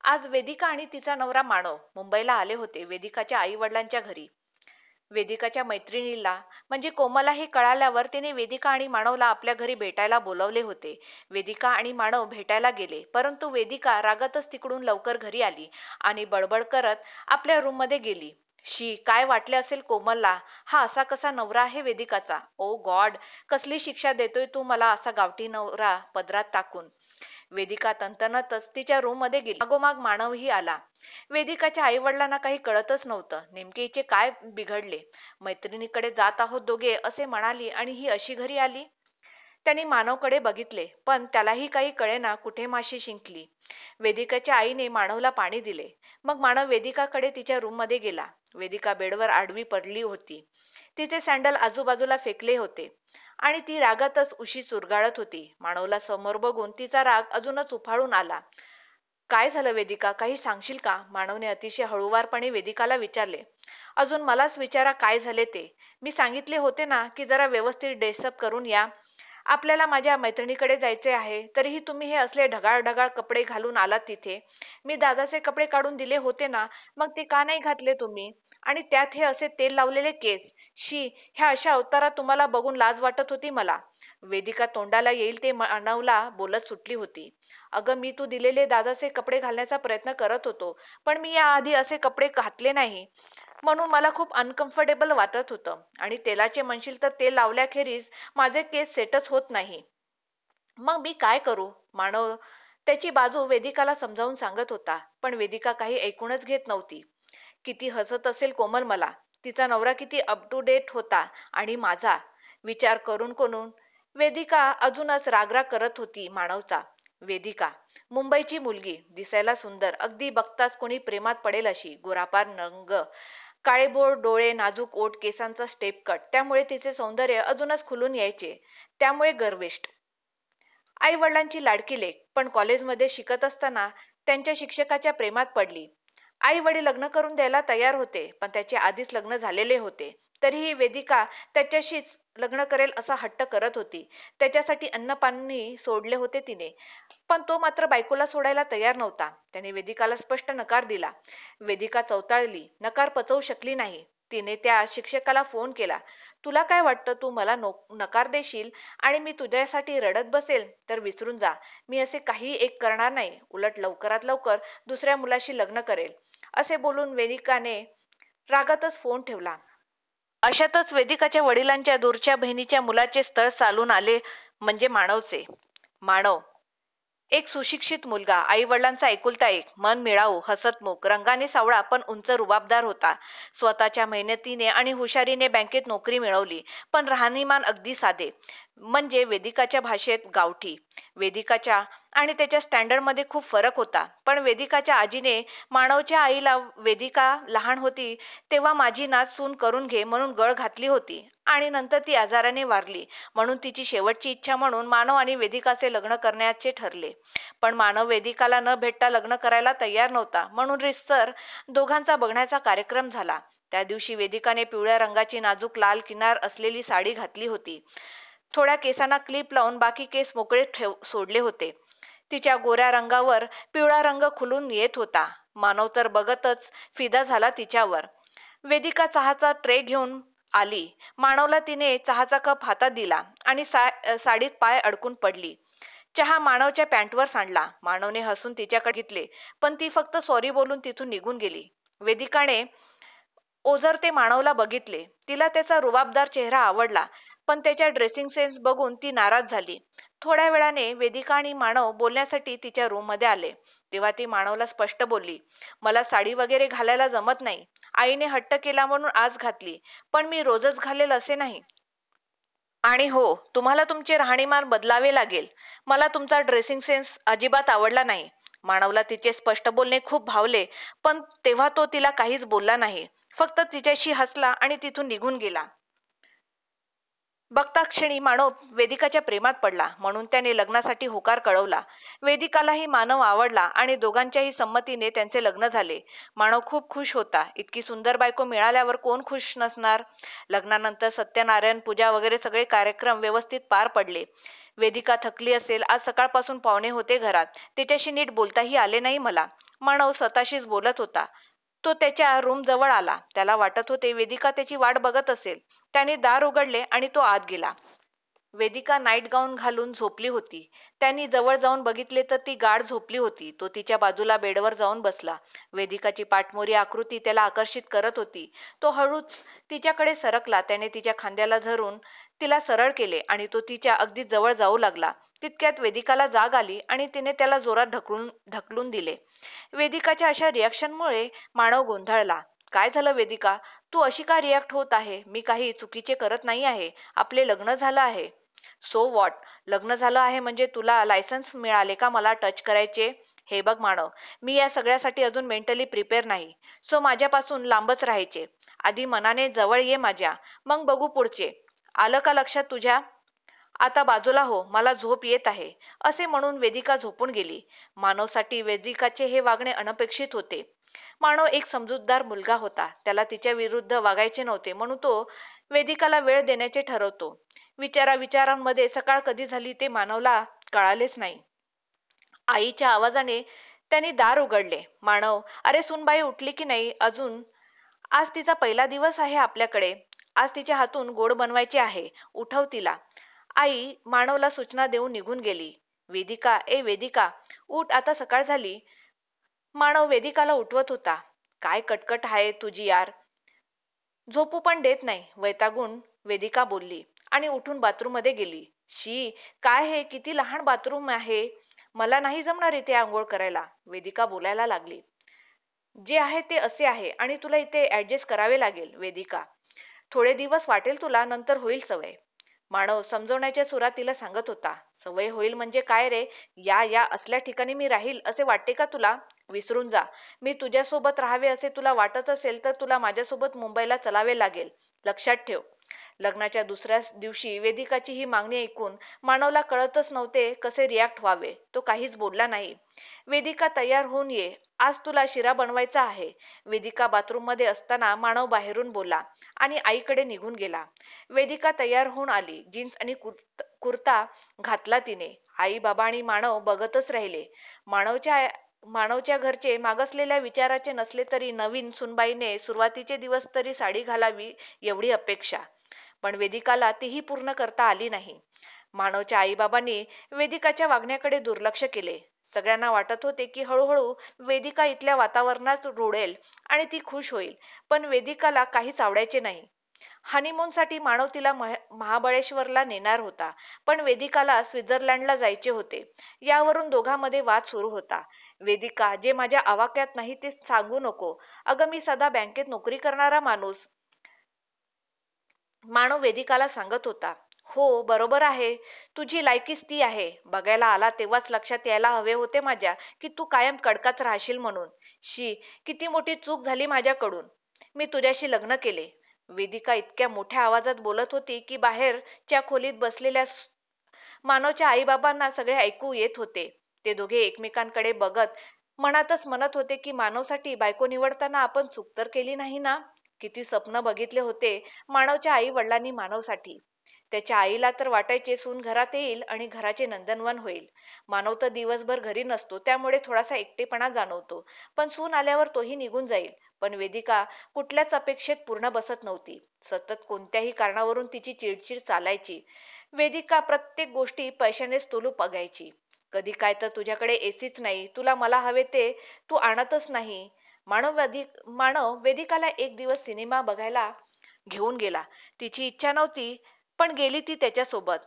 आज वेदिका आणि तिचा नवरा मानव मुंबईला आले होते वेदिकाच्या आई वडिलांच्या घरी. वेदिकाच्या मैत्रिणीला म्हणजे कोमलला हे कळाल्यावर तिने वेदिका आणि मानवला आपल्या घरी भेटायला बोलवले होते. वेदिका आणि मानव भेटायला गेले, परंतु वेदिका रागातच तिकडून लवकर घरी आली आणि बडबड करत आपल्या रूममध्ये गेली. शी, काय वाटले असेल कोमलला. हा असा कसा नवरा आहे वेदिकाचा. ओ गॉड, कसली शिक्षा देतोय तू मला असा गावठी नवरा पदरात टाकून. वेदिका तंतनतच तिच्या रूममध्ये गेली. मागोमाग मानवही आला. वेदिकाच्या आई वडिलांना काही कळतच नव्हतं नेमके हिचे काय बिघडले. मैत्रिणीकडे जात आहोत दोघे असे म्हणाली आणि ही अशी घरी आली. त्यांनी मानवकडे बघितले, पण त्यालाही काही कळेना कुठे माशी शिंकली. वेदिकाच्या आईने मानवला पाणी दिले. मग मानव वेदिकाकडे तिच्या रूममध्ये गेला. वेदिका बेडवर आडवी पडली होती. तिचे सँडल आजूबाजूला फेकले होते आणि ती रागातच उशी चुरगाळत होती. मानवला समोर बघून तिचा राग अजूनच उफाळून आला. काय झालं वेदिका, काही सांगशील का. मानवने अतिशय हळूवारपणे वेदिकाला विचारले. अजून मलाच विचारा काय झाले ते. मी सांगितले होते ना की जरा व्यवस्थित ड्रेसअप करून या. आपल्याला माझ्या मैत्रिणीकडे जायचे आहे, तरीही तुम्ही हे असले ढगाळ ढगाळ कपडे घालून आलात तिथे. मी दादाचे कपडे काढून दिले होते ना, मग ते का नाही घातले तुम्ही. आणि त्यात हे असे तेल लावलेले केस. शी, ह्या अशा अवतारात तुम्हाला बघून लाज वाटत होती मला. वेदिका तोंडाला येईल ते मानवला बोलत सुटली होती. अगं, मी तू दिलेले दादाचे कपडे घालण्याचा प्रयत्न करत होतो, पण मी याआधी असे कपडे घातले नाही, म्हणून मला खूप अनकम्फर्टेबल वाटत होतं. आणि तेलाचे म्हणशील तर तेल लावल्याखेरीज माझे केस सेटच होत नाही. मग मी काय करू. मानव त्याची बाजू वेदिकाला समजावून सांगत होता, पण वेदिका काही ऐकूनच घेत नव्हती. किती हसत असेल कोमल मला. तिचा नवरा किती अप टू डेट होता आणि माझा विचार करून करून वेदिका अजूनच रागराग करत होती मानवचा. वेदिका, मुंबईची मुलगी, दिसायला सुंदर, अगदी बघताच कोणी प्रेमात पडेल अशी. गोरापार रंग, काळेभोर डोळे, नाजूक ओठ, केसांचा स्टेप कट, त्यामुळे तिचे सौंदर्य अजूनच खुलून यायचे. त्यामुळे गर्विष्ठ. आई वडिलांची लाडकी लेक, पण कॉलेजमध्ये शिकत असताना त्यांच्या शिक्षकाच्या प्रेमात पडली. आई वडील लग्न करून द्यायला तयार होते, पण त्याचे आधीच लग्न झालेले होते. तरीही वेदिका त्याच्याशीच लग्न करेल असा हट्ट करत होती. त्याच्यासाठी अन्न पाणी सोडले होते तिने, पण तो मात्र बायकोला सोडायला तयार नव्हता. त्याने वेदिकाला स्पष्ट नकार दिला. वेदिका चवताळली, नकार पचवू शकली नाही. तिने त्या शिक्षकाला फोन केला. तुला काय वाटतं, तू मला नकार देशील आणि मी तुझ्यासाठी रडत बसेल तर विसरून जा. मी असे काही एक करणार नाही. उलट लवकरात लवकर दुसऱ्या मुलाशी लग्न करेल. असे बोलून वेदिकाने रागातच फोन ठेवला. अशातच वेदिकाच्या वडिलांच्या दूरच्या बहिणीच्या मुलाचे स्थळ चालून आले, म्हणजे मानवचे. मानव एक सुशिक्षित मुलगा, आई वडिलांचा एकुलता एक, मन मिळावू, हसतमुख, रंगाने सावळा पण उंच रुबाबदार होता. स्वतःच्या मेहनतीने आणि हुशारीने बँकेत नोकरी मिळवली, पण राहणीमान अगदी साधे, म्हणजे वेदिकाच्या भाषेत गावठी. वेदिकाच्या आणि त्याच्या स्टँडर्डमध्ये खूप फरक होता. पण वेदिकाच्या आजीने मानवच्या आईला वेदिका लहान होती तेव्हा माझी नात सून करून घे म्हणून गळ घातली होती आणि नंतर ती आजाराने वारली, म्हणून तिची शेवटची इच्छा म्हणून मानव आणि वेदिकाचे लग्न करण्याचे ठरले. पण मानव वेदिकाला न भेटता लग्न करायला तयार नव्हता, म्हणून रितसर दोघांचा बघण्याचा कार्यक्रम झाला. त्या दिवशी वेदिकाने पिवळ्या रंगाची नाजूक लाल किनार असलेली साडी घातली होती. थोड्या केसांना क्लिप लावून बाकी केस मोकळे सोडले होते. तिच्या गोऱ्या रंगावर पिवळा रंग खुलून येत होता. मानव तर बघतच फिदा झाला तिच्यावर. वेदिका चहाचा ट्रे घेऊन आली. मानवला तिने चहाचा कप हातात दिला आणि साडीत पाय अडकून पडली. चहा मानवच्या पॅन्टवर सांडला. मानवने हसून तिच्याकडे घेतले, पण ती फक्त सॉरी बोलून तिथून निघून गेली. वेदिकाने ओझरते मानवला बघितले. तिला त्याचा रुबाबदार चेहरा आवडला, पण त्याच्या ड्रेसिंग सेन्स बघून ती नाराज झाली. थोड्या वेळाने वेदिका आणि मानव बोलण्यासाठी तिच्या रूममध्ये आले. तेव्हा ती मानवला स्पष्ट बोलली, मला साडी वगैरे घालायला जमत नाही. आईने हट्ट केला म्हणून आज घातली, पण मी रोजच घालेल असे नाही. आणि हो, तुम्हाला तुमचे राहणीमान बदलावे लागेल. मला तुमचा ड्रेसिंग सेन्स अजिबात आवडला नाही. मानवला तिचे स्पष्ट बोलणे खूप भावले, पण तेव्हा तो तिला काहीच बोलला नाही. फक्त तिच्याशी हसला आणि तिथून निघून गेला. बघता क्षणी मानव वेदिकाच्या प्रेमात पडला, म्हणून त्याने लग्नासाठी होकार कळवला. वेदिकालाही मानव आवडला आणि दोघांच्याही संमतीने त्यांचे लग्न झाले. मानव खूप खुश होता. इतकी सुंदर बायको मिळाल्यावर कोण खुश नसणार. लग्नानंतर सत्यनारायण पूजा वगैरे सगळे कार्यक्रम व्यवस्थित पार पडले. वेदिका थकली असेल. आज सकाळपासून पाहुणे होते घरात. तिच्याशी नीट बोलताही आले नाही मला. मानव स्वतःशीच बोलत होता. तो त्याच्या रूम जवळ आला. त्याला वाटत होते वेदिका त्याची वाट बघत असेल. त्याने दार उघडले आणि तो आत गेला. वेदिका नाईट गाऊन घालून झोपली होती. त्यांनी जवळ जाऊन बघितले तर ती गाढ झोपली होती. तो तिच्या बाजूला बेडवर जाऊन बसला. वेदिकाची पाठमोरी आकृती त्याला आकर्षित करत होती. तो हळूच तिच्याकडे सरकला. त्याने तिच्या खांद्याला धरून तिला सरळ केले आणि तो तिच्या अगदी जवळ जाऊ लागला. तितक्यात वेदिकाला जाग आली आणि तिने त्याला जोरात ढकलून ढकलून दिले. वेदिकाच्या अशा रिॲक्शनमुळे मानव गोंधळला. काय झालं वेदिका? तू अशी का रिॲक्ट होत आहे? मी काही चुकीचे करत नाही आहे. आपले लग्न झालं आहे. So what? लग्न झालं आहे म्हणजे तुला लायसन्स मिळाले का मला टच करायचे? हे बघ मानव, मी या सगळ्यासाठी अजून मेंटली प्रिपेअर नाही. सो माझ्यापासून लांबच राहायचे. आधी मनाने जवळ ये माझ्या, मग बघू पुढचे. आलं का लक्षात तुझ्या? आता बाजूला हो, मला झोप येत आहे. असे म्हणून वेदिका झोपून गेली. मानवसाठी वेदिकाचे हे वागणे अनपेक्षित होते. मानव एक समजूतदार मुलगा होता. त्याला तिच्या विरुद्ध वागायचे नव्हते, म्हणून तो वेदिकाला वेळ देण्याचे ठरवतो. विचारांमध्ये सकाळ कधी झाली ते मानवला कळालेच नाही. आईच्या आवाजाने त्यांनी दार उघडले. मानव, अरे सुनबाई उठली की नाही अजून? आज तिचा पहिला दिवस आहे आपल्याकडे. आज तिच्या हातून गोड बनवायचे आहे. उठव तिला. आई मानवला सूचना देऊन निघून गेली. वेदिका, ए वेदिका, उठ, आता सकाळ झाली. मानव वेदिकाला उठवत होता. काय कटकट आहे तुझी यार. झोपू पण देत नाही, वैतागून वेदिका बोलली आणि उठून बाथरूम मध्ये गेली. शी, काय हे, किती लहान बाथरूम आहे. मला नाही जमणार इथे आंघोळ करायला, वेदिका बोलायला लागली. जे आहे ते असे आहे आणि तुला इथे ऍडजस्ट करावे लागेल वेदिका. थोडे दिवस वाटेल तुला, नंतर होईल सवय. मानव समजवण्याच्या सुरात तिला सांगत होता. सवय होईल म्हणजे काय रे? या असल्या ठिकाणी मी राहील असे वाटते का तुला? विसरून जा. मी तुझ्यासोबत राहावे असे तुला वाटत असेल तर तुला माझ्यासोबत मुंबईला चलावे लागेल. लक्षात ठेव. लग्नाच्या दुसऱ्याच दिवशी वेदिकाची ही मागणी ऐकून मानवला कळतच नव्हते कसे रिॲक्ट व्हावे. तो काहीच बोलला नाही. वेदिका, तयार होऊन ये, आज तुला शिरा बनवायचा आहे. वेदिका बाथरूम मध्ये असताना मानव बाहेरून बोला आणि आईकडे निघून गेला. वेदिका तयार होऊन आली. जीन्स आणि कुर्ता घातला तिने. आई बाबा आणि मानव बघतच राहिले. मानवच्या घरचे मागासलेल्या विचाराचे नसले तरी नवीन सुनबाईने सुरुवातीचे दिवस तरी साडी घालावी एवढी अपेक्षा. पण वेदिकाला तीही पूर्ण करता आली नाही. मानवच्या आईबाबांनी वेदिकाच्या वागण्याकडे दुर्लक्ष केले. सगळ्यांना वाटत होते की हळूहळू वेदिका इथल्या वातावरणात रुळेल आणि ती खुश होईल. पण वेदिकाला काहीच आवडायचे नाही. हनीमूनसाठी मानव तिला महाबळेश्वरला नेणार होता, पण वेदिकाला स्वित्झर्लंडला जायचे होते. यावरून दोघांमध्ये वाद सुरू होता. वेदिका, जे माझ्या आवाक्यात नाही ते सांगू नको. अगं, मी सदा बँकेत नोकरी करणारा माणूस. मानव वेदिकाला सांगत होता. हो, बरोबर आहे. तुझी लायकीच ती आहे. बघायला आला तेव्हाच लक्षात यायला हवे होते माझ्या की तू कायम कडकाच राहशील म्हणून. शी, किती मोठी चूक झाली माझ्याकडून. मी तुझ्याशी लग्न केले. वेदिका इतक्या मोठ्या आवाजात बोलत होती की बाहेरच्या खोलीत बसलेल्या मानवच्या आईबाबांना सगळे ऐकू येत होते. ते दोघे एकमेकांकडे बघत मनातच म्हणत होते की मानवसाठी बायको निवडताना आपण चूक तर केली नाही ना. किती स्वप्न बघितले होते मानवच्या आई वडिलांनी मानवसाठी. त्याच्या आईला तर वाटायचे सून घरात येईल आणि घराचे नंदनवन होईल. मानव तर दिवसभर घरी नसतो, त्यामुळे थोडासा एकटेपणा जाणवतो. पण सून आल्यावर तोही निघून जाईल. पण वेदिका कुठल्याच अपेक्षेत पूर्ण बसत नव्हती. सतत कोणत्याही कारणावरून तिची चिडचिड चालायची. वेदिका प्रत्येक गोष्टी पैशानेच तुलू बघायची. कधी काय तर तुझ्याकडे एसीच नाही, तुला मला हवे ते तू आणतच नाही. मानव वेदिकाला एक दिवस सिनेमा बघायला घेऊन गेला. तिची इच्छा नव्हती, पण गेली ती त्याच्यासोबत.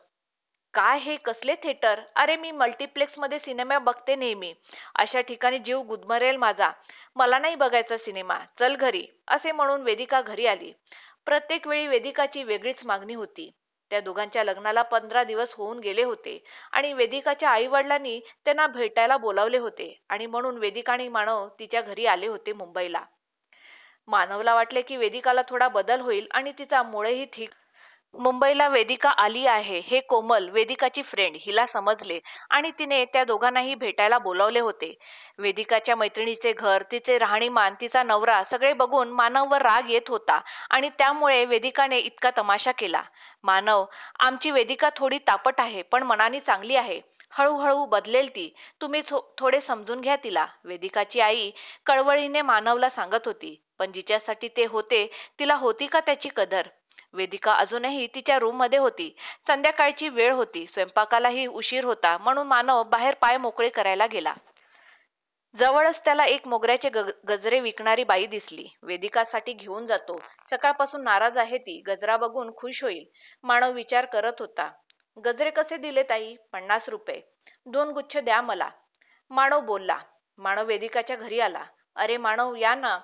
काय हे, कसले थिएटर? अरे, मी मल्टिप्लेक्स मध्ये सिनेमा बघते नेहमी. अशा ठिकाणी जीव गुदमरेल माझा. मला नाही बघायचा सिनेमा, चल घरी, असे म्हणून वेदिका घरी आली. प्रत्येक वेळी वेदिकाची वेगळीच मागणी होती. त्या दोघांच्या लग्नाला 15 दिवस होऊन गेले होते आणि वेदिकाच्या आई वडिलांनी त्यांना भेटायला बोलावले होते आणि म्हणून वेदिका आणि मानव तिच्या घरी आले होते मुंबईला. मानवला वाटले की वेदिकाला थोडा बदल होईल आणि तिचा मूळही ठीक. मुंबईला वेदिका आली आहे हे कोमल, वेदिकाची फ्रेंड, हिला समजले आणि तिने त्या दोघांनाही भेटायला बोलावले होते. वेदिकाच्या मैत्रिणीचे घर, तिचे राहणीमान, तिचा नवरा सगळे बघून मानववर राग येत होता आणि त्यामुळे वेदिकाने इतका तमाशा केला. मानव, आमची वेदिका थोडी तापट आहे पण मनाने चांगली आहे. हळूहळू बदलेल ती. तुम्ही थोडे समजून घ्या तिला. वेदिकाची आई कळवळीने मानवला सांगत होती. पण जिच्यासाठी ते होते तिला होती का त्याची कदर? वेदिका अजूनही तिच्या रूममध्ये होती. संध्याकाळची वेळ होती. स्वयंपाकालाही उशीर होता म्हणून मानव बाहेर पाय मोकळे करायला गेला. जवळच त्याला एक मोगऱ्याचे गजरे विकणारी बाई दिसली. वेदिकासाठी घेऊन जातो. सकाळपासून नाराज आहे ती. गजरा बघून खुश होईल. मानव विचार करत होता. गजरे कसे दिले ताई? 50 रुपये. 2 गुच्छ द्या मला. मानव बोलला. मानव वेदिकाच्या घरी आला. अरे मानव, या ना.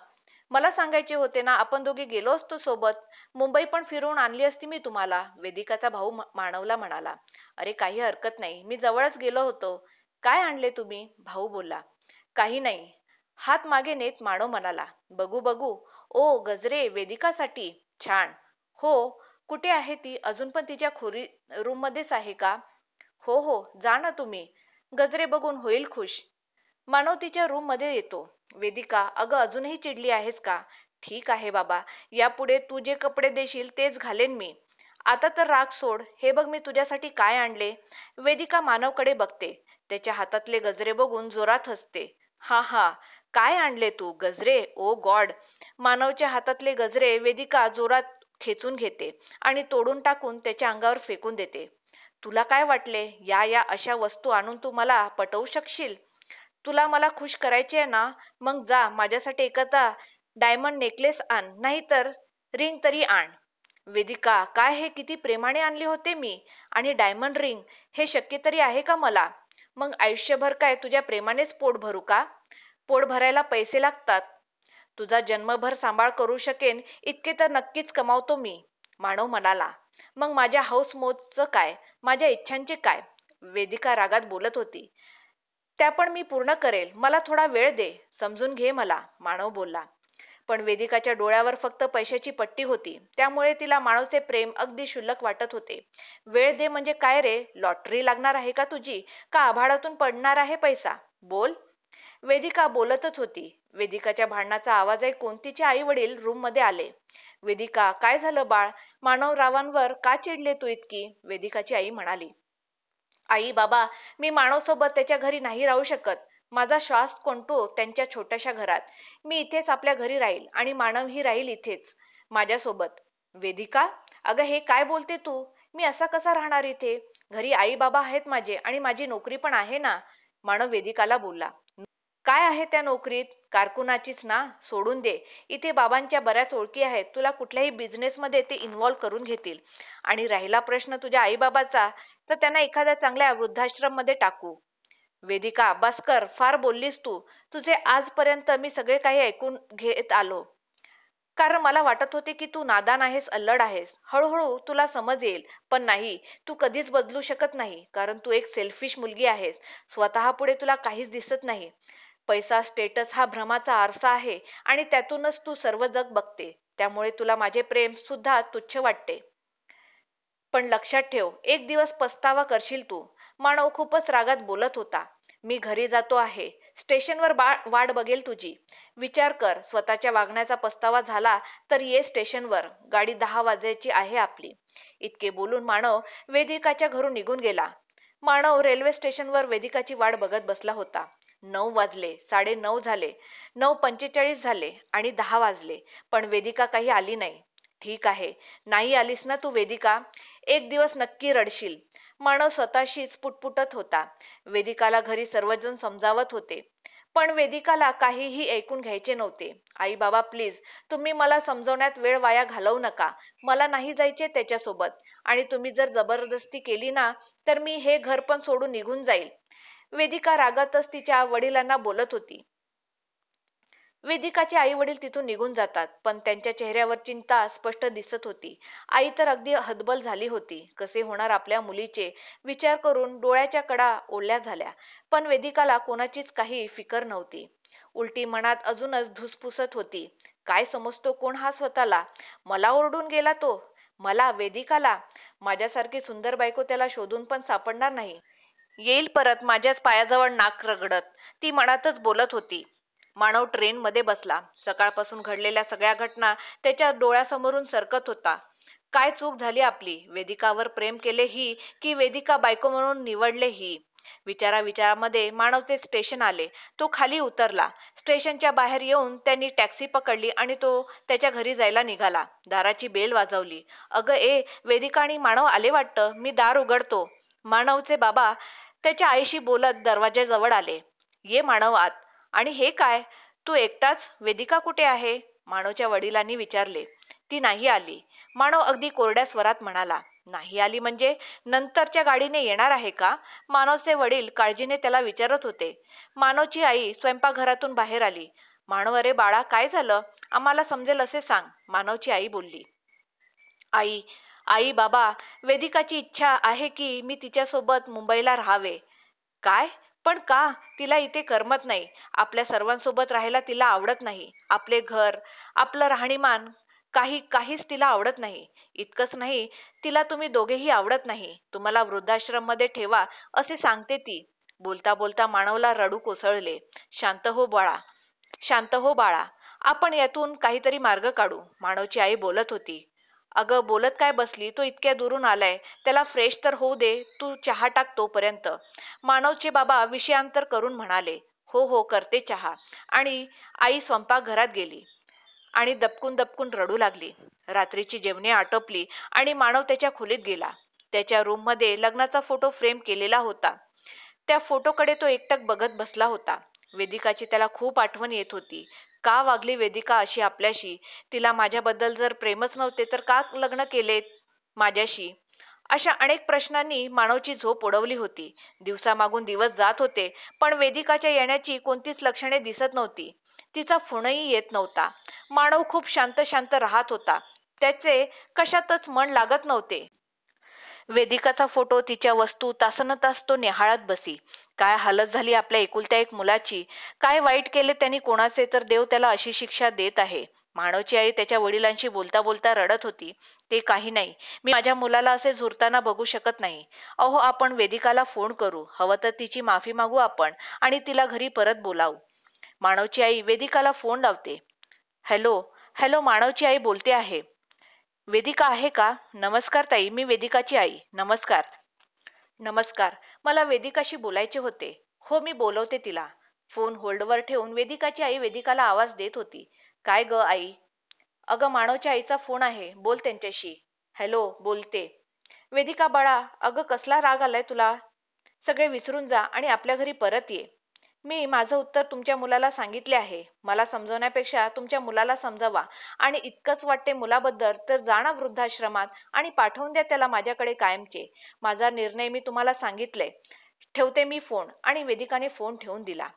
मला सांगायचे होते ना, आपण दोघे गेलो असतो सोबत. मुंबई पण फिरवून आणली असती मी तुम्हाला. वेदिकाचा भाऊ मानवला म्हणाला. अरे काही हरकत नाही, मी जवळच गेलो होतो. काय आणले तुम्ही? भाऊ बोलला. काही नाही. हात मागे नेत मानव म्हणाला. बघू बघू. ओ गजरे वेदिकासाठी. छान. हो. कुठे आहे ती? अजून पण तिच्या खोरी रूम मध्येच आहे का? हो हो, जा ना तुम्ही. गजरे बघून होईल खुश. मानव तिच्या रूम मध्ये येतो. वेदिका, अगं अजूनही चिडली आहेस का? ठीक आहे बाबा, यापुढे तू जे कपडे देशील तेच घालेन मी. आता तर राग सोड. हे बघ मी तुझ्यासाठी काय आणले. वेदिका मानवकडे बघते. त्याच्या हातातले गजरे बघून जोरात हसते. हा हा, काय आणले तू? गजरे? ओ गॉड. मानवच्या हातातले गजरे वेदिका जोरात खेचून घेते आणि तोडून टाकून त्याच्या अंगावर फेकून देते. तुला काय वाटले, या या अशा वस्तू आणून तू मला पटवू शकशील? तुला मला खुश करायचे आहे ना? मग जा माझ्यासाठी एखादा डायमंड नेकलेस आण, नाहीतर रिंग तरी आण. वेदिका, काय हे किती प्रेमाने आणले होते मी. आणि डायमंड रिंग, हे शक्य तरी आहे का मला? मग आयुष्यभर काय तुझ्या प्रेमानेच पोट भरू का? पोट भरायला पैसे लागतात. तुझा जन्मभर सांभाळ करू शकेन इतके तर नक्कीच कमावतो मी. मानव म्हणाला. मग माझ्या हौस मौजचं काय? माझ्या इच्छांचे काय? वेदिका रागात बोलत होती. त्या पण मी पूर्ण करेल. मला थोडा वेळ दे. समजून घे मला. मानव बोलला. पण वेदिकाच्या डोळ्यावर फक्त पैशाची पट्टी होती. त्यामुळे तिला मानवचे प्रेम अगदी क्षुल्लक वाटत होते. वेळ दे म्हणजे काय रे? लॉटरी लागणार आहे का तुझी? का आभाळातून पडणार आहे पैसा? बोल. वेदिका बोलतच होती. वेदिकाच्या भांडणाचा आवाज ऐकून तिचे आई वडील रूम मध्ये आले. वेदिका, काय झालं बाळ? मानवरावांवर का चिडले तू इतकी? वेदिकाची आई म्हणाली. आई बाबा, मी मानवसोबत त्याच्या घरी नाही राहू शकत. माझा श्वास कोंडतो त्यांच्या छोट्याशा घरात. मी इथेच आपल्या घरी राहील आणि मानवही राहील इथेच माझ्यासोबत. वेदिका, अगं हे काय बोलते तू? मी असा कसा राहणार इथे? घरी आई बाबा आहेत माझे आणि माझी नोकरी पण आहे ना. मानव वेदिकाला बोलला. काय आहे त्या नोकरीत? कारकुनाचीच ना. सोडून दे. इथे बाबांच्या बऱ्याच ओळखी आहेत. तुला कुठल्याही बिझनेसमध्ये ते इन्व्हॉल्व करून घेतील. आणि राहिला प्रश्न तुझ्या आईबाबाचा, तर त्यांना एखाद्या चांगल्या वृद्धाश्रम मध्ये टाकू. वेदिका, बस कर. फार बोललीस तू. तुझे आजपर्यंत मी सगळे काही ऐकून घेत आलो. कारण मला वाटत होते की तू नादान आहेस, अल्लड आहेस. हळूहळू तुला समज येईल. पण नाही, तू कधीच बदलू शकत नाही. कारण तू एक सेल्फिश मुलगी आहेस. स्वतः पुढे तुला काहीच दिसत नाही. पैसा, स्टेटस हा भ्रमाचा आरसा आहे आणि त्यातूनच तू सर्व जग बघते. त्यामुळे तुला माझे प्रेम सुद्धा तुच्छ वाटते. पण लक्षात ठेव, एक दिवस पस्तावा करशील तू. मानव खूपच रागात बोलत होता. मी घरी जातो आहे. स्टेशनवर वाट बघेल तुझी. विचार कर, स्वतःच्या वागण्याचा पस्तावा झाला तर ये स्टेशनवर. गाडी 10 वाजायची आहे आपली. इतके बोलून मानव वेदिकाच्या घरून निघून गेला. मानव रेल्वे स्टेशनवर वेदिकाची वाट बघत बसला होता. 9 वाजले, 9:30 झाले, 9:45 झाले आणि 10 वाजले. पण वेदिका काही आली नाही. ठीक आहे, नाही आलीस ना तू वेदिका? एक दिवस नक्की रडशील. मानव स्वतःशीच पुटपुटत होता. वेदिकाला घरी सर्वजण समजावत होते. पण वेदिकाला काहीही ऐकून घ्यायचे नव्हते. आई बाबा प्लीज, तुम्ही मला समजवण्यात वेळ वाया घालवू नका. मला नाही जायचे त्याच्यासोबत. आणि तुम्ही जर जबरदस्ती केली ना, तर मी हे घर पण सोडून निघून जाईल. वेदिका रागातच तिच्या वडिलांना बोलत होती. वेदिकाचे आई वडील तिथून निघून जातात. पण त्यांच्या चेहऱ्यावर चिंता स्पष्ट दिसत होती. आई तर अगदी हतबल झाली होती. कसे होणार आपल्या मुलीचे विचार करून डोळ्याच्या कडा ओल्या झाल्या. पण वेदिकाला कोणाचीच काही फिकर नव्हती. उलटी मनात अजूनच धुसफुसत होती. काय समजतो कोण हा स्वतःला? मला ओरडून गेला तो. मला, वेदिकाला? माझ्यासारखी सुंदर बायको त्याला शोधून पण सापडणार नाही. येईल परत माझ्याच पायाजवळ नाक रगडत. ती मनातच बोलत होती. मानव ट्रेन मध्ये बसला. सकाळपासून घडलेल्या सगळ्या घटना त्याच्या डोळ्यासमोरून सरकत होता. काय चूक झाली आपली? वेदिकावर प्रेम केले ही, की वेदिका बायको म्हणून निवडले ही? विचारामध्ये मानवचे स्टेशन आले. तो खाली उतरला. स्टेशनच्या बाहेर येऊन त्यांनी टॅक्सी पकडली आणि तो त्याच्या घरी जायला निघाला. दाराची बेल वाजवली. "अगं ए, वेदिका आणि मानव आले वाटतं. मी दार उघडतो." मानवचे बाबा त्याच्या आईशी बोलत दरवाजाजवळ आले. "ये मानव आत." "आणि हे काय? तू एकटाच? वेदिका कुठे आहे?" मानवच्या वडिलांनी विचारले. "ती नाही आली." मानव अगदी कोरड्या स्वरात म्हणाला. "नाही आली म्हणजे नंतरच्या गाडीने येणार आहे का?" मानवचे वडील काळजीने त्याला विचारत होते. मानवची आई स्वयंपाकघरातून बाहेर आली. "मानव, अरे बाळा, काय झालं? आम्हाला समजेल असे सांग." मानवची आई बोलली. "आई, आई बाबा, वेदिकाची इच्छा आहे की मी तिच्यासोबत मुंबईला राहावे." "काय? पण का? तिला इथे करमत नाही. आपल्या सर्वांसोबत राहायला तिला आवडत नाही. आपले घर, आपलं राहणीमान, काहीच तिला आवडत नाही. इतकंच नाही, तिला तुम्ही दोघेही आवडत नाही. तुम्हाला वृद्धाश्रममध्ये ठेवा असे सांगते ती." बोलता बोलता मानवला रडू कोसळले. "शांत हो बाळा, शांत हो बाळा. आपण यातून काहीतरी मार्ग काढू." मानवची आई बोलत होती. "अगं, बोलत काय बसली? तो इतक्या दुरून आलाय. त्याला फ्रेश तर होऊ दे. तू चहा टाक तोपर्यंत." मानवचे बाबा विषयांतर करून म्हणाले. "हो हो, करते चहा." आणि आई स्वयंपाकघरात गेली आणि दबकून दबकून रडू लागली. रात्रीची जेवणे आटोपली आणि मानव त्याच्या खोलीत गेला. त्याच्या रूममध्ये लग्नाचा फोटो फ्रेम केलेला होता. त्या फोटोकडे तो एकटक बघत बसला होता. वेदिकाची त्याला खूप आठवण येत होती. का वागली वेदिका अशी आपल्याशी? तिला माझ्याबद्दल जर प्रेमच नव्हते तर का लग्न केले माझ्याशी? अशा अनेक प्रश्नांनी मानवची झोप उडवली होती. दिवसामागून दिवस जात होते, पण वेदिकाच्या येण्याची कोणतीच लक्षणे दिसत नव्हती. तिचा फोनही येत नव्हता. मानव खूप शांत शांत राहत होता. त्याचे कशातच मन लागत नव्हते. वेदिकाचा फोटो, तिच्या वस्तू तासनतास तो निहाळत बसी. काय हालत झाली आपल्या एकुलत्या एक मुलाची. काय वाईट केले त्यांनी कोणाचे, तर देव त्याला अशी शिक्षा देत आहे. मानवची आई त्याच्या वडिलांशी बोलता बोलता रडत होती. "ते काही नाही. मी माझ्या मुलाला असे झुरताना बघू शकत नाही. अहो, आपण वेदिकाला फोन करू. हवं तर तिची माफी मागू आपण आणि तिला घरी परत बोलावू." मानवची आई वेदिकाला फोन लावते. "हॅलो, हॅलो, मानवची आई बोलते आहे. वेदिका आहे का? नमस्कार ताई, मी वेदिकाची आई. नमस्कार." "नमस्कार. मला वेदिकाशी बोलायचे होते." "हो, मी बोलवते तिला." फोन होल्डवर ठेवून वेदिकाची आई वेदिकाला आवाज देत होती. "काय ग आई?" "अगं, मानवच्या आईचा फोन आहे. बोल त्यांच्याशी." "हॅलो, बोलते." "वेदिका बाळा, अगं कसला राग आलाय तुला? सगळे विसरून जा आणि आपल्या घरी परत ये." "मी माझं उत्तर तुमच्या मुलाला सांगितले आहे. मला समजवण्यापेक्षा तुमच्या मुलाला समजावा. आणि इतकंच वाटते मुलाबद्दल तर जा ना वृद्धाश्रमात आणि पाठवून द्या त्याला माझ्याकडे कायमचे. माझा निर्णय मी तुम्हाला सांगितलंय. ठेवते मी फोन." आणि वेदिकाने फोन ठेवून दिला.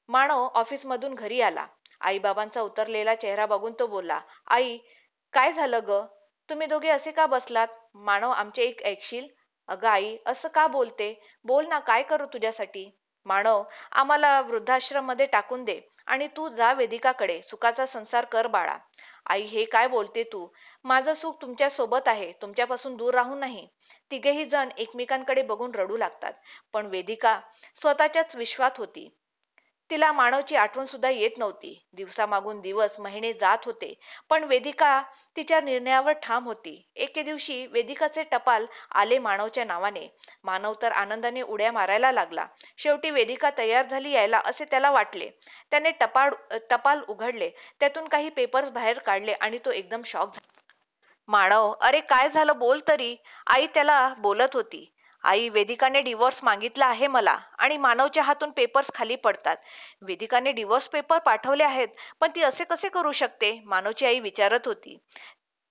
मानव ऑफिसमधून घरी आला. आईबाबांचा उतरलेला चेहरा बघून तो बोलला. "आई, काय झालं ग? तुम्ही दोघे असे का बसलात?" "मानव, आमचे एक ऐकशील?" "अगं आई, असं का बोलते? बोल ना, काय करू तुझ्यासाठी?" "मानव, आम्हाला वृद्धाश्रम मध्ये टाकून दे आणि तू जा वेदिकाकडे. सुखाचा संसार कर बाळा." "आई, हे काय बोलते तू? माझं सुख तुमच्या सोबत आहे, तुमच्यापासून दूर राहून नाही." तिघेही जण एकमेकांकडे बघून रडू लागतात. पण वेदिका स्वतःच्याच विश्वात होती. तिला मानवची आठवण सुद्धा येत नव्हती. दिवसामागून दिवस, महिने जात होते, पण वेदिका तिच्या निर्णयावर ठाम होती. एके दिवशी वेदिकाचे टपाल आले मानवच्या नावाने. मानव तर आनंदाने उड्या मारायला लागला. शेवटी वेदिका तयार झाली यायला असे त्याला वाटले. त्याने टपाल उघडले, त्यातून काही पेपर्स बाहेर काढले आणि तो एकदम शॉक झाला. "मानव, अरे काय झालं, बोल तरी." आई त्याला बोलत होती. "आई, वेदिकाने डिवोर्स मागितला आहे मला." आणि मानवच्या हातून पेपर्स खाली पडतात. "वेदिकाने डिवोर्स पेपर पाठवले आहेत, पण ती असे कसे करू शकते?" मानवची आई विचारत होती.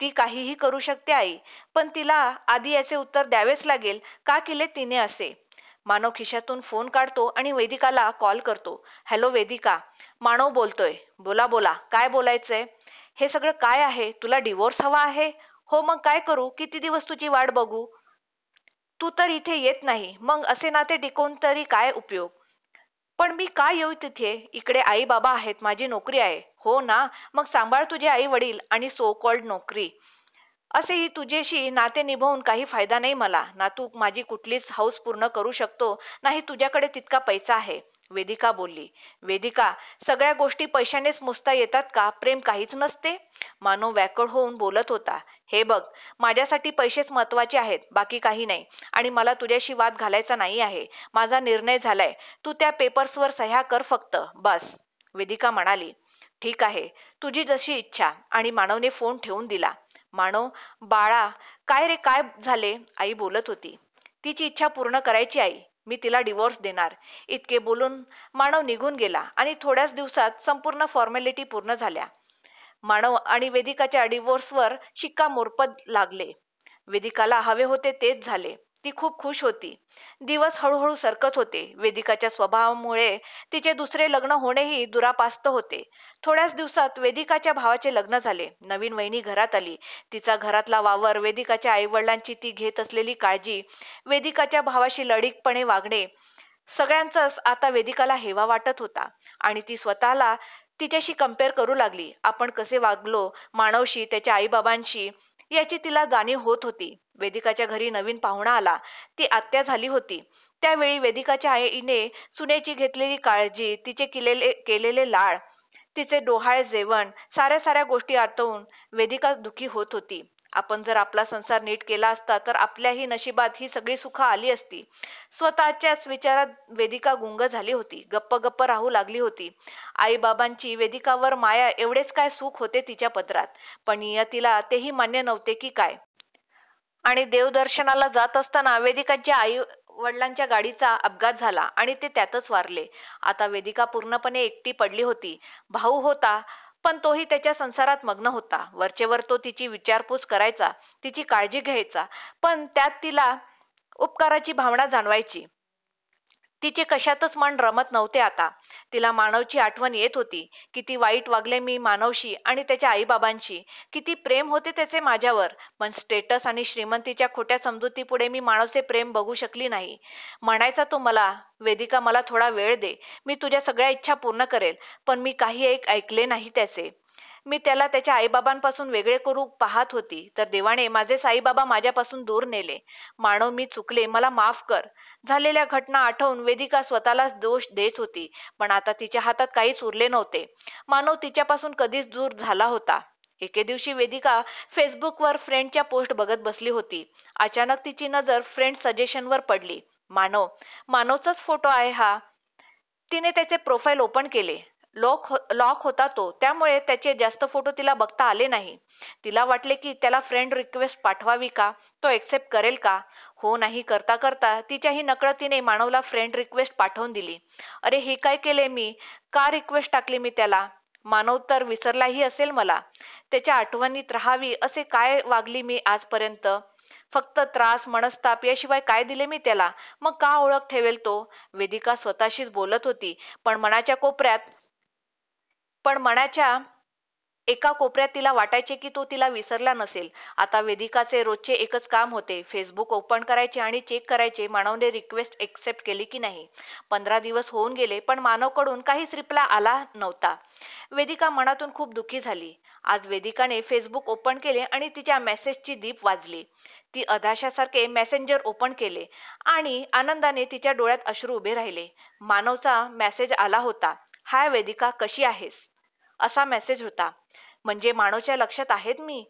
"ती काहीही करू शकते आई, पण तिला आधी याचे उत्तर द्यावेच लागेल, का केले तिने असे." मानव खिशातून फोन काढतो आणि वेदिकाला कॉल करतो. "हॅलो वेदिका, मानव बोलतोय." "बोला बोला, काय बोलायचंय?" "हे सगळं काय आहे? तुला डिवोर्स हवा आहे?" "हो, मग काय करू? किती दिवस तुझी वाट बघू? तू तर इथे येत नाही. मग असे नाते टिकवून तरी काय उपयोग?" "पण मी का येऊ तिथे? इकडे आई बाबा आहेत, माझी नोकरी आहे." "हो ना, मग सांभाळ तुझे आई वडील आणि सो कॉल्ड नोकरी. असेही तुझ्याशी नाते निभावून काही फायदा नाही मला. ना तू माझी कुठलीच हौस पूर्ण करू शकतो, नाही तुझ्याकडे तितका पैसा आहे." वेदिका बोलली. वेदिका, सगळ्या गोष्टी पैशानेच मोजता येतात का? प्रेम काहीच नसते? मानव व्याकुळ होऊन बोलत होता. हे बघ, माझ्यासाठी पैसेच महत्वाचे आहेत, बाकी काही नाही. आणि मला तुझ्याशी वाद घालायचा नाही आहे. माझा निर्णय झालाय. तू त्या पेपर्सवर सह्या कर फक्त, बस. वेदिका म्हणाली. ठीक आहे, तुझी जशी इच्छा. आणि मानवने फोन ठेवून दिला. मानव, बाळा, काय रे, काय झाले? आई बोलत होती. तिची इच्छा पूर्ण करायची आई. मी तिला डिवोर्स देणार. इतके बोलून मानव निघून गेला आणि थोड्याच दिवसात संपूर्ण फॉर्मॅलिटी पूर्ण झाल्या. मानव आणि वेदिकाच्या डिवोर्सवर शिक्कामोर्तब लागले. वेदिकाला हवे होते तेच झाले. ती खूप खुश होती. दिवस हळूहळू सरकत होते. वेदिकाच्या स्वभावामुळे तिचे दुसरे लग्न होणेही दुरापास्त होते. थोड्याच दिवसात वेदिकाच्या भावाचे लग्न झाले. नवीन वहिनी घरात आली. तिचा घरातला वावर, वेदिकाच्या आईवडिलांची ती घेत असलेली काळजी, वेदिकाच्या भावाशी लढीकपणे वागणे, सगळ्यांचाच आता वेदिकाला हेवा वाटत होता. आणि ती स्वतःला तिच्याशी कम्पेअर करू लागली. आपण कसे वागलो मानवशी, त्याच्या आईबाबांशी, याची तिला जाणीव होत होती. वेदिकाच्या घरी नवीन पाहुणा आला. ती आत्या झाली होती. त्यावेळी वेदिकाच्या आईने सुनेची घेतलेली काळजी, तिचे केलेले लाड, तिचे डोहाळे जेवण, साऱ्या साऱ्या गोष्टी आठवून वेदिका दुःखी होत होती. आपण जर आपला संसार नीट केला असता तर आपल्याही नशिबात ही सगळी सुख आली असती. स्वतःच्याच विचारात वेदिका गुंग झाली होती. गप्प गप्प राहू लागली होती. आईबाबांची वेदिकावर माया, एवढेच काय सुख होते तिच्या पदरात. पण नियतीला तेही मान्य नव्हते की काय? आणि देवदर्शनाला जात असताना वेदिकाच्या आई वडिलांच्या गाडीचा अपघात झाला आणि ते त्यातच वारले. आता वेदिका पूर्णपणे एकटी पडली होती. भाऊ होता, पण तोही त्याच्या संसारात मग्न होता. वरचेवर तो तिची विचारपूस करायचा, तिची काळजी घ्यायचा, पण त्यात तिला उपकाराची भावना जाणवायची. तिचे कशातच मन रमत नव्हते आता. तिला मानवची आठवण येत होती. किती वाईट वागले मी मानवशी आणि त्याच्या आईबाबांशी. किती प्रेम होते त्याचे माझ्यावर. पण स्टेटस आणि श्रीमंतीच्या खोट्या समजुतीपुढे मी मानवचे प्रेम बघू शकली नाही. म्हणायचा तो मला, वेदिका, मला थोडा वेळ दे. मी तुझ्या सगळ्या इच्छा पूर्ण करेल. पण मी काही एक ऐकले नाही त्याचे. मी त्याला त्याच्या आईबाबांपासून वेगळे करू पाहत होती, तर देवाने माझेच आईबाबा माझ्यापासून दूर नेले. मानव, मी चुकले, मला माफ कर. झालेल्या घटना आठवून वेदिका स्वतःलाच दोष देत होती. पण आता तिच्या हातात काहीच उरले नव्हते. मानव तिच्यापासून कधीच दूर झाला होता. एके दिवशी वेदिका फेसबुकवर फ्रेंडच्या पोस्ट बघत बसली होती. अचानक तिची नजर फ्रेंड सजेशनवर पडली. मानव, मानवचाच फोटो आहे हा. तिने त्याचे प्रोफाईल ओपन केले. लॉक होता तो, त्यामुळे त्याचे जास्त फोटो तिला बघता आले नाही. तिला वाटले की त्याला फ्रेंड रिक्वेस्ट पाठवावी का, तो एक्सेप्ट करेल का. हो नाही करता करता तिच्याही नकळतीने मानवला फ्रेंड रिक्वेस्ट पाठवून दिली. अरे, हे काय केले मी? का रिक्वेस्ट टाकली मी त्याला? मानव तर विसरलाही असेल मला. त्याच्या आठवणीत राहावी असे काय वागली मी आजपर्यंत? फक्त त्रास, मनस्ताप, याशिवाय काय दिले मी त्याला? मग का ओळख ठेवेल तो? वेदिका स्वतःशीच बोलत होती. पण मनाच्या एका कोपऱ्यात तिला वाटायचे की तो तिला विसरला नसेल. आता वेदिकाचे रोजचे एकच काम होते, फेसबुक ओपन करायचे आणि चेक करायचे मानवने रिक्वेस्ट एक्सेप्ट केली की नाही. 15 दिवस होऊन गेले, पण मानवकडून काहीच रिप्लाय आला नव्हता. वेदिका मनातून खूप दुःखी झाली. आज वेदिकाने फेसबुक ओपन केले आणि तिच्या मेसेजची दीप वाजली. ती अधाशासारखे मेसेंजर ओपन केले आणि आनंदाने तिच्या डोळ्यात अश्रू उभे राहिले. मानवचा मेसेज आला होता. हाय वेदिका, कशी आहेस? असा मेसेज होता. म्हणजे मानवच्या लक्षात आहेत मी.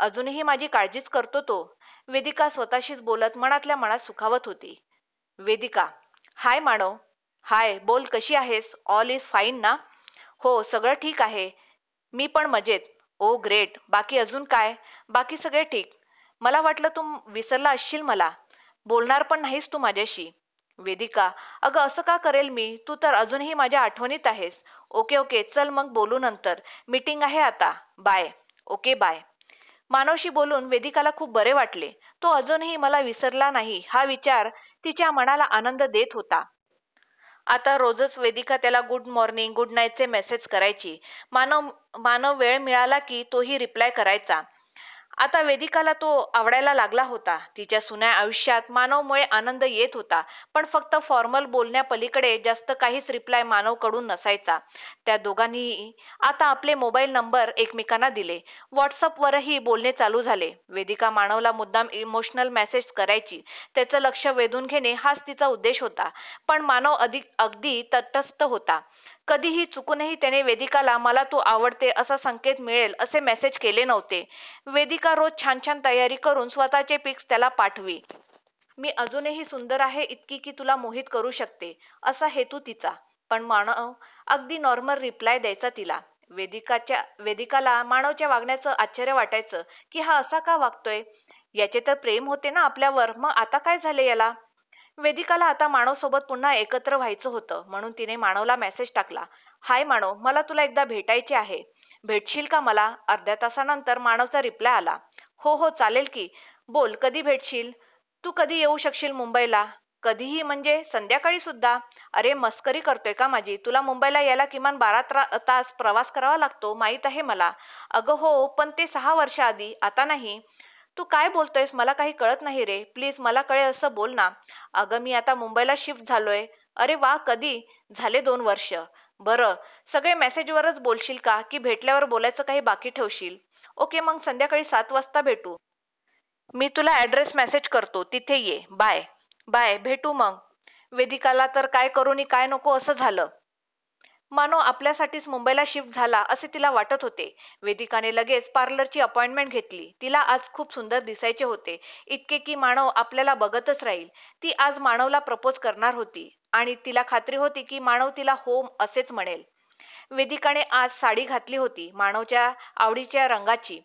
अजूनही माझी काळजीच करतो तो. वेदिका स्वतःशीच बोलत मनातल्या मनात सुखावत होती. वेदिका, हाय मानव. हाय, बोल, कशी आहेस? ऑल इज फाईन ना? हो, सगळं ठीक आहे. मी पण मजेत. ओ ग्रेट. बाकी अजून काय? बाकी सगळे ठीक. मला वाटलं तू विसरला असशील मला. बोलणार पण नाहीस तू माझ्याशी. वेदिका, अगं असं का करेल मी? तू तर अजूनही माझ्या आठवणीत आहेस. ओके ओके, चल मग बोलू नंतर. मीटिंग आहे आता. बाय. Okay, bye. मानवशी बोलून वेदिकाला खूप बरे वाटले. तो अजूनही मला विसरला नाही हा विचार तिच्या मनाला आनंद देत होता. आता रोजच वेदिका त्याला गुड मॉर्निंग, गुड नाईटचे मेसेज करायची. मानव मानव वेळ मिळाला की तोही रिप्लाय करायचा. आता वेदिकाला तो आवडायला लागला होता. तिच्या सुन्या आयुष्यात मानवमुळे आनंद येत होता, पण फक्त फॉर्मल बोलण्यापलीकडे जास्त काहीच रिप्लाय मानवकडून नसायचा. त्या दोघांनीही आता आपले मोबाईल नंबर एकमेकांना दिले. व्हॉट्सअपवरही बोलणे चालू झाले. वेदिका मानवला मुद्दाम इमोशनल मेसेज करायची. त्याचं लक्ष वेधून घेणे हाच तिचा उद्देश होता. पण मानव अगदी तटस्थ होता. कधीही चुकूनही त्याने वेदिकाला मला तू आवडते असा संकेत मिळेल असे मेसेज केले नव्हते. वेदिका रोज छान छान तयारी करून स्वतःचे पिक्स त्याला पाठवी. मी अजूनही सुंदर आहे इतकी की तुला मोहित करू शकते, असा हेतू तिचा. पण मानव अगदी नॉर्मल रिप्लाय द्यायचा तिला. वेदिकाला मानवच्या वागण्याचं आश्चर्य वाटायचं की हा असा का वागतोय. याचे तर प्रेम होते ना आपल्यावर, मग आता काय झाले याला. वेदिकाला आता मानव सोबत पुन्हा एकत्र व्हायचं होतं, म्हणून तिने मानवला मेसेज टाकला. हाय मानव, मला तुला एकदा भेटायचे आहे. भेटशील का मला. अर्ध्या तासानंतर मानवचा रिप्लाय आला. हो हो चालेल की. बोल कधी भेटशील. तू कधी येऊ शकशील मुंबईला. कधीही म्हणजे संध्याकाळी सुद्धा. अरे मस्करी करतोय का माझी. तुला मुंबईला यायला किमान 12 तास प्रवास करावा लागतो माहीत आहे मला. अगं हो, पण ते 6 वर्ष आधी, आता नाही. तू काय बोलतोयस, मला काही कळत नाही रे. प्लीज मला कळेल असं बोल ना. अगं मी आता मुंबईला शिफ्ट झालोय. अरे वा, कधी. झाले 2 वर्ष. बरं. सगळे मेसेजवरच बोलशील का की भेटल्यावर बोलायचं काही बाकी ठेवशील. ओके, मग संध्याकाळी 7 वाजता भेटू. मी तुला ऍड्रेस मेसेज करतो, तिथे ये. बाय. बाय, भेटू मग. वेदिकाला तर काय करू नि काय नको असं झालं. मानो आपल्यासाठीच मुंबईला शिफ्ट झाला असे तिला वाटत होते. वेदिकाने लगेच पार्लरची अपॉइंटमेंट घेतली. तिला आज खूप सुंदर दिसायचे होते, इतके की मानव आपल्याला बघतच राहील. ती आज मानवला प्रपोज करणार होती आणि तिला खात्री होती की मानव तिला हो असेच म्हणेल. वेदिकाने आज साडी घातली होती, मानवच्या आवडीच्या रंगाची.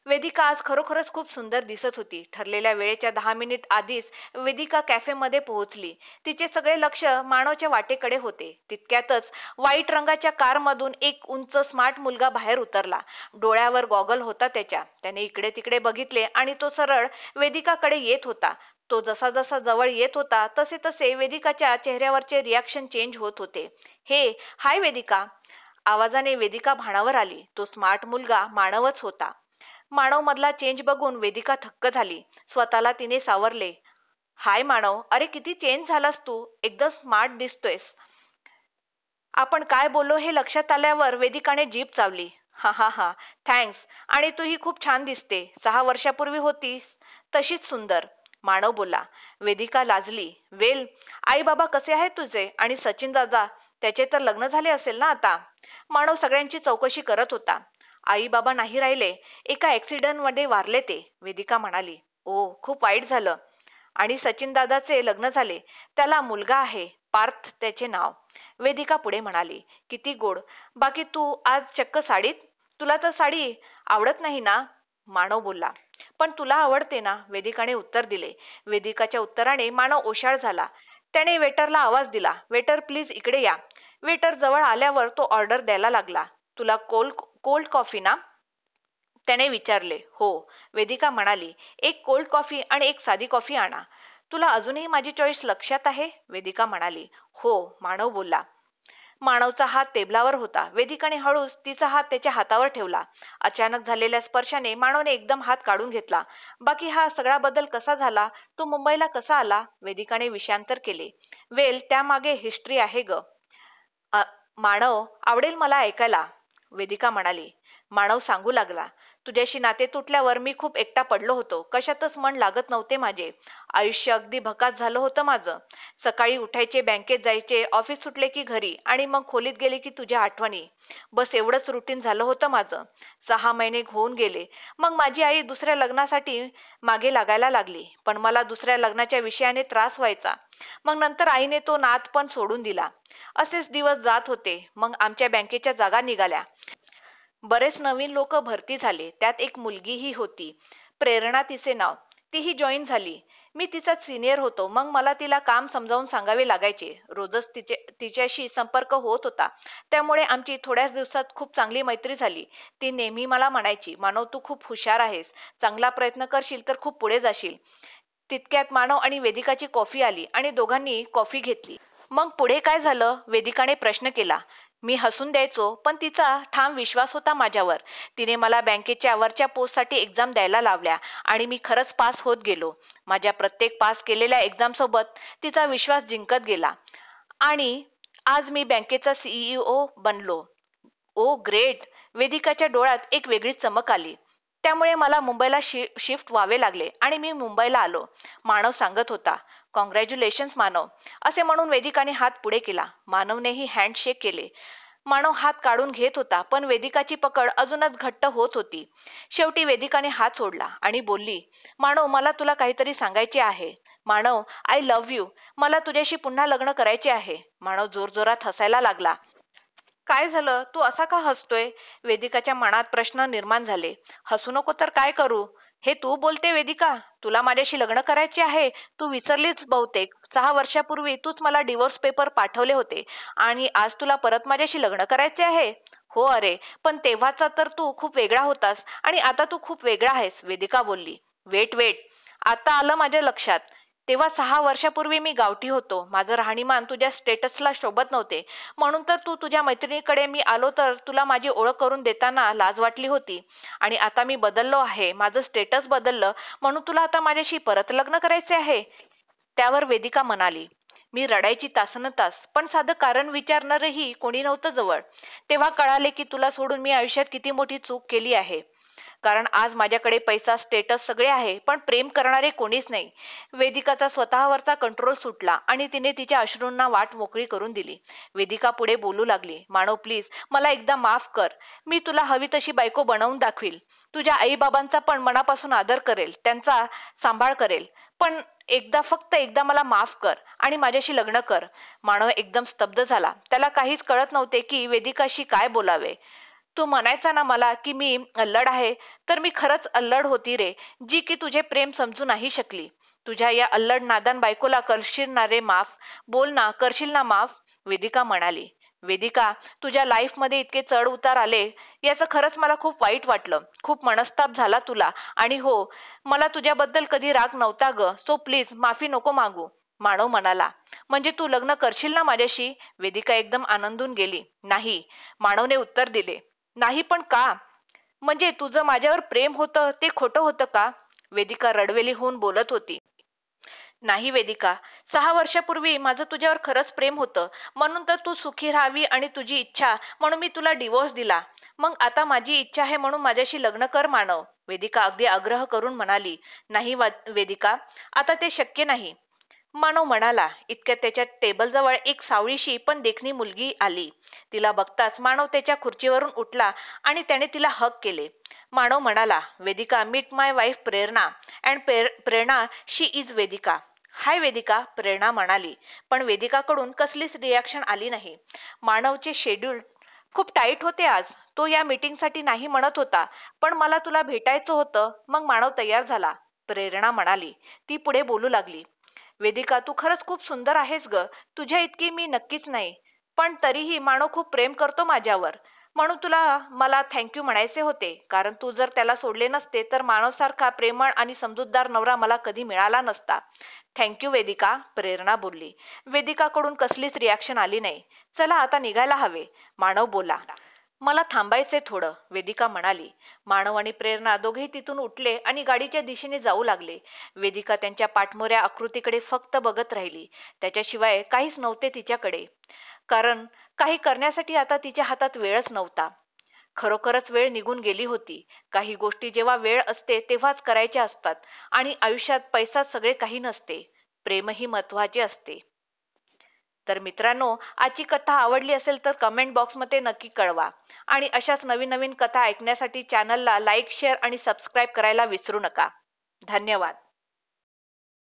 वेदिका आज खरोखरच खूप सुंदर दिसत होती. ठरलेल्या वेळेच्या 10 मिनिट आधीच वेदिका कॅफेमध्ये पोहोचली. तिचे सगळे लक्ष मानवच्या वाटेकडे होते. तितक्यातच व्हाईट रंगाच्या कारमधून एक उंच स्मार्ट मुलगा बाहेर उतरला. डोळ्यावर गॉगल होता त्याच्या. त्याने इकडे तिकडे बघितले आणि तो सरळ वेदिकाकडे येत होता. तो जसा जसा जवळ येत होता तसे तसे वेदिकाच्या चेहऱ्यावरचे रिॲक्शन चेंज होत होते. हे, हाय वेदिका. आवाजाने वेदिका भानावर आली. तो स्मार्ट मुलगा मानवच होता. मानव मधला चेंज बघून वेदिका थक्क झाली. स्वतःला तिने सावरले. हाय मानव, अरे किती चेंज झालास तू. एकदम स्मार्ट दिसतोयस. आपण काय बोललो हे लक्षात आल्यावर वेदिकाने जीभ चावली. हा हा हा, थँक्स. आणि तूही खूप छान दिसते. 6 वर्षापूर्वी होतीस तशीच सुंदर. मानव बोला. वेदिका लाजली. वेल, आई बाबा कसे आहेत तुझे. आणि सचिन दादा, त्याचे तर लग्न झाले असेल ना आता. मानव सगळ्यांची चौकशी करत होता. आई बाबा नाही राहिले. एका ऍक्सिडेंट मध्ये वारले ते. वेदिका म्हणाली. ओ, खूप वाईट झालं. आणि सचिन दादाचे लग्न झाले. त्याला मुलगा आहे, पार्थ त्याचे नाव. वेदिका पुढे म्हणाली. किती गोड. बाकी तू आज चक्क साडीत. तुला तर साडी आवडत नाही ना. मानव बोलला. पण तुला आवडते ना. वेदिकाने उत्तर दिले. वेदिकाच्या उत्तराने मानव ओशाळ झाला. त्याने वेटरला आवाज दिला. वेटर प्लीज इकडे या. वेटर जवळ आल्यावर तो ऑर्डर द्यायला लागला. तुला कोल्ड कोल्ड कॉफी ना. त्याने विचारले. हो. वेदिका म्हणाली. एक कोल्ड कॉफी आणि एक साधी कॉफी आणा. तुला अजूनही माझी चॉईस लक्षात आहे. वेदिका म्हणाली. हो. मानव बोलला. मानवचा हात टेबलावर होता. वेदिकाने हळूच तिचा हात त्याच्या हातावर ठेवला. अचानक झालेल्या स्पर्शाने मानवने एकदम हात काढून घेतला. बाकी हा सगळा बदल कसा झाला. तो मुंबईला कसा आला. वेदिकाने विषयांतर केले. वेल, त्यामागे हिस्ट्री आहे ग. अ, मानव, आवडेल मला ऐकायला. वेदिका म्हणाली. मानव सांगू लागला. तुझ्याशी नाते तुटल्यावर मी खूप एकटा पडलो होतो. कशातच मन लागत नव्हते माझे. आयुष्य अगदी भकास झालं होतं माझं. सकाळी उठायचे, बँकेत जायचे, ऑफिस सुटले की घरी, आणि मग खोलीत गेले की तुझ्या आठवणी. बस एवढंच रुटीन झालं होतं माझं. 6 महिने होऊन गेले. मग माझी आई दुसऱ्या लग्नासाठी मागे लागायला लागली. पण मला दुसऱ्या लग्नाच्या विषयाने त्रास व्हायचा. मग नंतर आईने तो नाद पण सोडून दिला. असेच दिवस जात होते. मग आमच्या बँकेच्या जागा निघाल्या. बरेच नवीन लोक भरती झाले. त्यात एक मुलगीही होती, प्रेरणा तिचे नाव. तीही जॉईन झाली. मी तिचा सिनियर होतो. मग मला तिला काम समजावून सांगावे लागायचे. रोजच तिच्याशी संपर्क होत होता. त्यामुळे आमची थोड्याच दिवसात खूप चांगली मैत्री झाली. ती नेहमी मला म्हणायची, मानव तू खूप हुशार आहेस. चांगला प्रयत्न करशील तर खूप पुढे जाशील. तितक्यात मानव आणि वेदिकाची कॉफी आली आणि दोघांनी कॉफी घेतली. मग पुढे काय झालं. वेदिकाने प्रश्न केला. मी हसून द्यायचो, पण तिचा ठाम विश्वास होता माझ्यावर. तिने मला बँकेच्या वरच्या पोस्टसाठी एक्झाम द्यायला लावल्या आणि मी खरंच पास होत गेलो. माझ्या प्रत्येक पास केलेल्या एक्झाम सोबत तिचा विश्वास जिंकत गेला आणि आज मी बँकेचा सीईओ बनलो. ओ ग्रेट! वेदिकाच्या डोळ्यात एक वेगळीच चमक आली. त्यामुळे मला मुंबईला शिफ्ट व्हावे लागले आणि मी मुंबईला आलो. मानव सांगत होता. कॉंग्रॅच्युलेशन्स मानव, असे म्हणून वेदिकाने हात पुढे केला. मानवनेही हँडशेक केले. मानव हात काढून घेत होता, पण वेदिकाची पकड अजूनच घट्ट होत होती. शेवटी वेदिकाने हात सोडला आणि बोलली, मानव, मला तुला काहीतरी सांगायचे आहे. मानव, आय लव्ह यू. मला तुझ्याशी पुन्हा लग्न करायचे आहे. मानव जोरजोरात हसायला लागला. काय झालं? तू असा का हसतोय? वेदिकाच्या मनात प्रश्न निर्माण झाले. हसू नको तर काय करू? हे तू बोलते वेदिका? तुला माझ्याशी लग्न करायचे आहे? तू विसरलीच बहुतेक. 6 वर्षापूर्वी तूच मला डिवोर्स पेपर पाठवले होते आणि आज तुला परत माझ्याशी लग्न करायचे आहे? हो अरे, पण तेव्हाचा तर तू खूप वेगळा होतास आणि आता तू खूप वेगळा आहेस, वेदिका बोलली. वेट वेट, आता आलं माझ्या लक्षात. तेव्हा 6 वर्षापूर्वी मी गावठी होतो. माझं राहणीमान तुझ्या स्टेटसला शोभत नव्हते. म्हणून तर तू तुझ्या मैत्रिणीकडे मी आलो तर तुला माझी ओळख करून देताना लाज वाटली होती. आणि आता मी बदललो आहे, माझं स्टेटस बदललं, म्हणून तुला आता माझ्याशी परत लग्न करायचे आहे? त्यावर वेदिका म्हणाली, मी रडायची तासनतास, पण साधं कारण विचारणारही कोणी नव्हतं जवळ. तेव्हा कळाले की तुला सोडून मी आयुष्यात किती मोठी चूक केली आहे. कारण आज माझ्याकडे पैसा, स्टेटस सगळे आहे, पण प्रेम करणारे कोणीच नाही. वेदिकाचा स्वतःवरचा कंट्रोल सुटला आणि तिने तिच्या अश्रूंना वाट मोकळी करून दिली. वेदिका पुढे बोलू लागली, मानव प्लीज, मला एकदा माफ कर. मी तुला हवी तशी बायको बनवून दाखवील. तुझ्या आईबाबांचा पण मनापासून आदर करेल, त्यांचा सांभाळ करेल. पण एकदा, फक्त एकदा मला माफ कर आणि माझ्याशी लग्न कर. मानव एकदम स्तब्ध झाला. त्याला काहीच कळत नव्हते की वेदिकाशी काय बोलावे. तू म्हणायचा ना मला की मी अल्लड आहे, तर मी खरंच अल्लड होती रे, जी की तुझे प्रेम समजू नाही शकली. तुझ्या या अल्लड नादान बायकोला करशील ना रे माफ? बोल ना, करशील ना माफ? वेदिका म्हणाली. वेदिका, तुझ्या लाईफ मध्ये इतके चढ उतार आले, याचं खरंच मला खूप वाईट वाटलं. खूप मनस्ताप झाला तुला. आणि हो, मला तुझ्याबद्दल कधी राग नव्हता ग, सो प्लीज माफी नको मागू. मानव म्हणाला, म्हणजे तू लग्न करशील ना माझ्याशी? वेदिका एकदम आनंदून गेली. नाही, मानवने उत्तर दिले. नाही, पण का? म्हणजे तुझं माझ्यावर प्रेम होतं ते खोटं होतं का? वेदिका रडवेली होऊन बोलत होती. नाही वेदिका, 6 वर्षापूर्वी माझं तुझ्यावर खरंच प्रेम होतं. म्हणून तर तू सुखी राहावी आणि तुझी इच्छा म्हणून मी तुला डिवोर्स दिला. मग आता माझी इच्छा आहे म्हणून माझ्याशी लग्न कर मानव. वेदिका अगदी आग्रह करून म्हणाली. नाही वेदिका, आता ते शक्य नाही. मानव म्हणाला. इतक्यात त्याच्या टेबलजवळ एक सावळीशी पण देखणी मुलगी आली. तिला बघताच मानव त्याच्या खुर्चीवरून उठला आणि त्याने तिला हग केले. मानव म्हणाला, Vedika, meet my wife Prerna. And Prerna, she is Vedika. Hi Vedika, Prerna म्हणाली. पण वेदिकाकडून कसलीच रिॲक्शन आली नाही. मानवचे शेड्यूल खूप टाईट होते आज. तो या मीटिंगसाठी नाही म्हणत होता, पण मला तुला भेटायचं होतं. मग मानव तयार झाला. प्रेरणा म्हणाली. ती पुढे बोलू लागली. वेदिका, तू खरंच खूप सुंदर आहेस ग. तुझ्या इतकी मी नक्कीच नाही, पण तरीही मानव खूप प्रेम करतो माझ्यावर. म्हणून तुला मला थँक्यू म्हणायचे होते. कारण तू जर त्याला सोडले नसते तर मानवसारखा प्रेमळ आणि समजूतदार नवरा मला कधी मिळाला नसता. थँक्यू वेदिका, प्रेरणा बोलली. वेदिकाकडून कसलीच रिॲक्शन आली नाही. चला आता निघायला हवे, मानव बोला. मला थांबायचे थोडं, वेदिका म्हणाली. मानव आणि प्रेरणा दोघेही तिथून उठले आणि गाडीच्या दिशेने जाऊ लागले. वेदिका त्यांच्या पाठमोऱ्या आकृतीकडे फक्त बघत राहिली. त्याच्याशिवाय काहीच नव्हते तिच्याकडे. कारण काही करण्यासाठी आता तिच्या हातात वेळच नव्हता. खरोखरच वेळ निघून गेली होती. काही गोष्टी जेव्हा वेळ असते तेव्हाच करायच्या असतात आणि आयुष्यात पैसा सगळे काही नसते. प्रेमही महत्वाचे असते. तर मित्रांनो, आजची कथा आवडली असेल तर कमेंट बॉक्समध्ये नक्की कळवा. आणि अशाच नवीन नवीन कथा ऐकण्यासाठी चॅनलला लाईक, शेअर आणि सबस्क्राईब करायला विसरू नका. धन्यवाद.